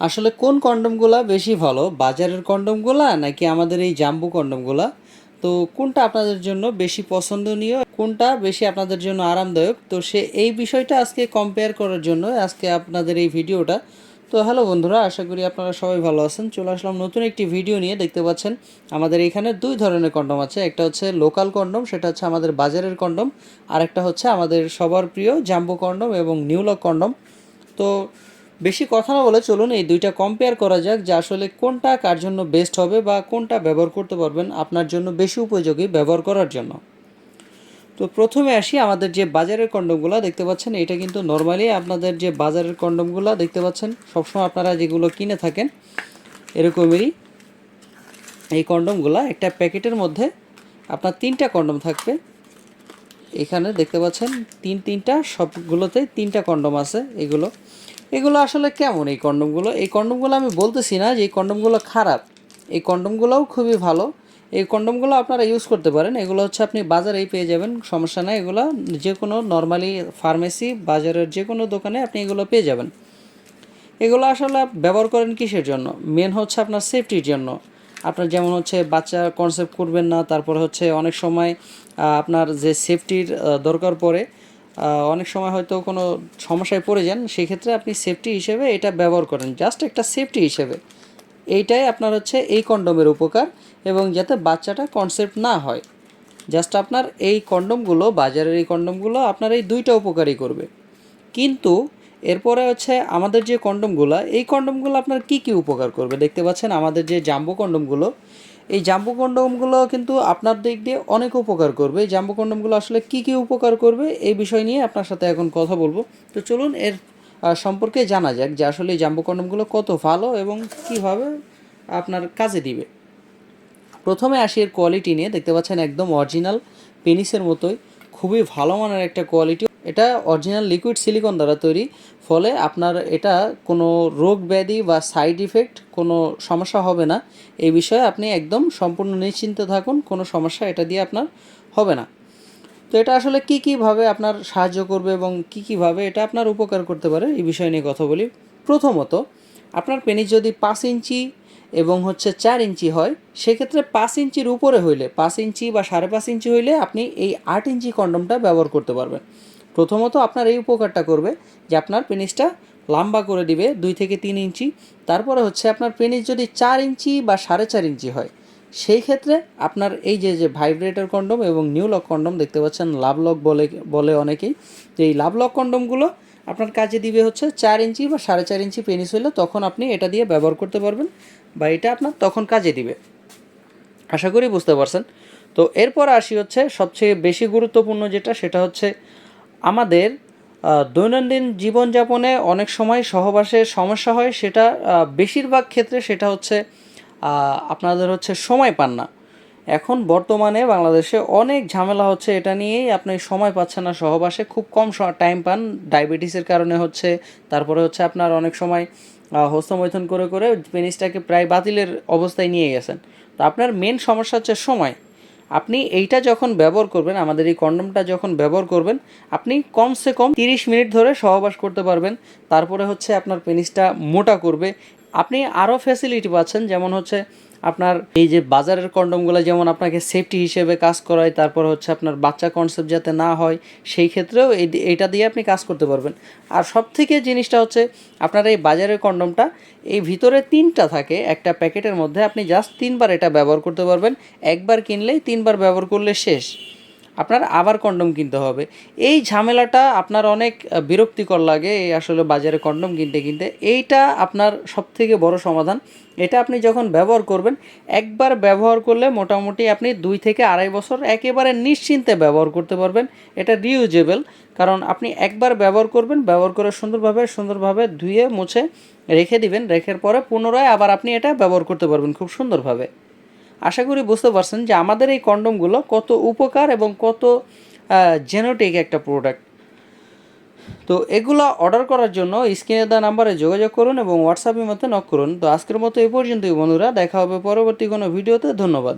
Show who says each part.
Speaker 1: আসলে কোন কন্ডমগুলা বেশি ভালো, বাজারের কন্ডমগুলা নাকি আমাদের এই জাম্বু কন্ডমগুলা? তো কোনটা আপনাদের জন্য বেশি পছন্দনীয়, কোনটা বেশি আপনাদের জন্য আরামদায়ক, তো এই বিষয়টা আজকে কম্পেয়ার করার জন্য আজকে আপনাদের এই ভিডিওটা। তো হ্যালো বন্ধুরা, আশা করি আপনারা সবাই ভালো আছেন। চলে আসলাম নতুন একটি ভিডিও নিয়ে। দেখতে পাচ্ছেন আমাদের এখানে দুই ধরনের কন্ডম আছে। একটা হচ্ছে লোকাল কন্ডম, সেটা হচ্ছে আমাদের বাজারের কন্ডম, আর একটা হচ্ছে আমাদের সবার প্রিয় জাম্বু কন্ডম এবং নিউলক কন্ডম। তো বেশি কথা না বলে চলুন এই দুইটা কম্পেয়ার করা যাক যে আসলে কোনটা কার জন্য বেস্ট হবে বা কোনটা ব্যবহার করতে পারবেন আপনার জন্য বেশি উপযোগী ব্যবহার করার জন্য। তো প্রথমে আসি আমাদের যে বাজারের কন্ডমগুলো দেখতে পাচ্ছেন, এটা কিন্তু নর্মালি আপনাদের যে বাজারের কন্ডমগুলো দেখতে পাচ্ছেন সবসময় আপনারা যেগুলো কিনে থাকেন এরকমেরই এই কন্ডমগুলো। একটা প্যাকেটের মধ্যে আপনার 3টা কন্ডম থাকবে। এখানে দেখতে পাচ্ছেন তিনটা সবগুলোতে 3টা কন্ডম আছে। এগুলো আসলে কেমন এই কন্ডমগুলো আমি বলতেছি না যে এই কন্ডমগুলো খারাপ, এই কন্ডমগুলোও খুবই ভালো। এই কন্ডমগুলো আপনারা ইউজ করতে পারেন। এগুলো হচ্ছে আপনি বাজারেই পেয়ে যাবেন, সমস্যা নাই। এগুলো যে কোনো নর্মালি ফার্মেসি, বাজারের যে কোনো দোকানে আপনি এগুলো পেয়ে যাবেন। এগুলো আসলে ব্যবহার করেন কিসের জন্য? মেন হচ্ছে আপনার সেফটির জন্য। আপনার যেমন হচ্ছে বাচ্চা কনসেপ্ট করবেন না, তারপরে হচ্ছে অনেক সময় আপনার যে সেফটির দরকার পড়ে, অনেক সময় হয়তো কোনো সমস্যায় পড়ে যান, সেক্ষেত্রে আপনি সেফটি হিসেবে এটা ব্যবহার করেন, জাস্ট একটা সেফটি হিসেবে। এইটাই আপনার হচ্ছে এই কন্ডোমের উপকার, এবং যাতে বাচ্চাটা কনসেপ্ট না হয়। জাস্ট আপনার এই কন্ডোমগুলো, বাজারের এই কন্ডোমগুলো আপনার এই দুইটা উপকারই করবে। কিন্তু এরপরে হচ্ছে আমাদের যে কন্ডোমগুলো, এই কন্ডোমগুলো আপনার কি কি উপকার করবে দেখতে পাচ্ছেন। আমাদের যে জাম্বো কন্ডোমগুলো, এই জাম্বো কন্ডোমগুলো কিন্তু আপনার দিক দিয়ে অনেক উপকার করবে। এই জাম্বো কন্ডোমগুলো আসলে কি কি উপকার করবে এই বিষয় নিয়ে আপনার সাথে এখন কথা বলবো। তো চলুন এর সম্পর্কে জানা যাক যে আসলে এই জাম্বো কন্ডোমগুলো কত ভালো এবং কীভাবে আপনার কাজে দিবে। প্রথমে আসি এর কোয়ালিটি নিয়ে। দেখতে পাচ্ছেন একদম অরিজিনাল পেনিসের মতোই, খুবই ভালো মানের একটা কোয়ালিটি। এটা অরিজিনাল লিকুইড সিলিকন দ্বারা তৈরি, ফলে আপনার এটা কোনো রোগ ব্যাধি বা সাইড ইফেক্ট কোনো সমস্যা হবে না। এই বিষয়ে আপনি একদম সম্পূর্ণ নিশ্চিন্ত থাকুন, কোনো সমস্যা এটা দিয়ে আপনার হবে না। তো এটা আসলে কীভাবে আপনার সাহায্য করবে এবং কীভাবে এটা আপনার উপকার করতে পারে এই বিষয় নিয়ে কথা বলি। প্রথমত, আপনার পেনিস যদি 5 ইঞ্চি এবং হচ্ছে 4 ইঞ্চি হয়, সেক্ষেত্রে 5 ইঞ্চির উপরে হইলে, 5 ইঞ্চি বা 5.5 ইঞ্চি হইলে আপনি এই 8 ইঞ্চি কন্ডমটা ব্যবহার করতে পারবেন। প্রথমত আপনার এই উপকারটা করবে যে আপনার পেনিসটা লম্বা করে দিবে 2 থেকে 3 ইঞ্চি। তারপরে হচ্ছে আপনার পেনিস যদি 4 ইঞ্চি বা 4.5 ইঞ্চি হয়, সেই ক্ষেত্রে আপনার এই যে ভাইব্রেটর কন্ডম এবং নিউলক কন্ডম দেখতে পাচ্ছেন, লাভলক বলে অনেকেই, তো এই লাভলক কন্ডমগুলো আপনার কাজে দিবে হচ্ছে 4 ইঞ্চি বা 4.5 ইঞ্চি পেনিস হলে, তখন আপনি এটা দিয়ে ব্যবহার করতে পারবেন বা এটা আপনার তখন কাজে দিবে। আশা করি বুঝতে পারছেন। তো এরপর আসি হচ্ছে সবচেয়ে বেশি গুরুত্বপূর্ণ যেটা, সেটা হচ্ছে আমাদের দৈনন্দিন জীবনযাপনে অনেক সময় সহবাসের সমস্যা হয়। সেটা বেশিরভাগ ক্ষেত্রে সেটা হচ্ছে আপনাদের হচ্ছে সময় পান না। এখন বর্তমানে বাংলাদেশে অনেক ঝামেলা হচ্ছে এটা নিয়েই, আপনি সময় পাচ্ছেন না সহবাসে, খুব কম টাইম পান, ডায়াবেটিসের কারণে হচ্ছে। তারপরে হচ্ছে আপনার অনেক সময় হস্তমৈথুন করে করে পেনিসটাকে প্রায় বাতিলের অবস্থায় নিয়ে গেছেন। তো আপনার মেন সমস্যা হচ্ছে সময়। আপনি এইটা যখন ব্যবহার করবেন, আমাদের এই কন্ডমটা যখন ব্যবহার করবেন, আপনি কমসে কম 30 মিনিট ধরে সহবাস করতে পারবেন। তারপরে হচ্ছে আপনার পেনিসটা মোটা করবে। আপনি আরও ফ্যাসিলিটি পাচ্ছেন, যেমন হচ্ছে আপনার এই যে বাজারের কন্ডমগুলো যেমন আপনাকে সেফটি হিসেবে কাজ করায়, তারপর হচ্ছে আপনার বাচ্চা কনসেপ্ট যাতে না হয় সেই ক্ষেত্রেও এইটা দিয়ে আপনি কাজ করতে পারবেন। আর সবথেকে জিনিসটা হচ্ছে আপনার এই বাজারের কন্ডমটা, এই ভিতরে 3টা থাকে একটা প্যাকেটের মধ্যে, আপনি জাস্ট 3বার এটা ব্যবহার করতে পারবেন। একবার কিনলেই 3বার ব্যবহার করলে শেষ, আপনার আবার কন্ডম কিনতে হবে। এই ঝামেলাটা আপনার অনেক বিরক্তিকর লাগে এই আসলে বাজারে কন্ডম কিনতে। এইটা আপনার সবথেকে বড় সমাধান। এটা আপনি যখন ব্যবহার করবেন, একবার ব্যবহার করলে মোটামুটি আপনি 2 থেকে 2.5 বছর একেবারে নিশ্চিন্তে ব্যবহার করতে পারবেন। এটা রিউজেবল, কারণ আপনি একবার ব্যবহার করবেন, ব্যবহার করে সুন্দরভাবে ধুয়ে মুছে রেখে দিবেন। রেখার পরে পুনরায় আবার আপনি এটা ব্যবহার করতে পারবেন খুব সুন্দরভাবে। আশা করি বুঝতে পারছেন যে আমাদের এই কন্ডমগুলো কত উপকার এবং কত জেনেটিক একটা প্রোডাক্ট। তো এগুলো অর্ডার করার জন্য স্ক্রিনে দেওয়া নাম্বারে যোগাযোগ করুন এবং হোয়াটসঅ্যাপের মধ্যে নক করুন। তো আজকের মতো এই পর্যন্তই বন্ধুরা, দেখা হবে পরবর্তী কোনো ভিডিওতে। ধন্যবাদ।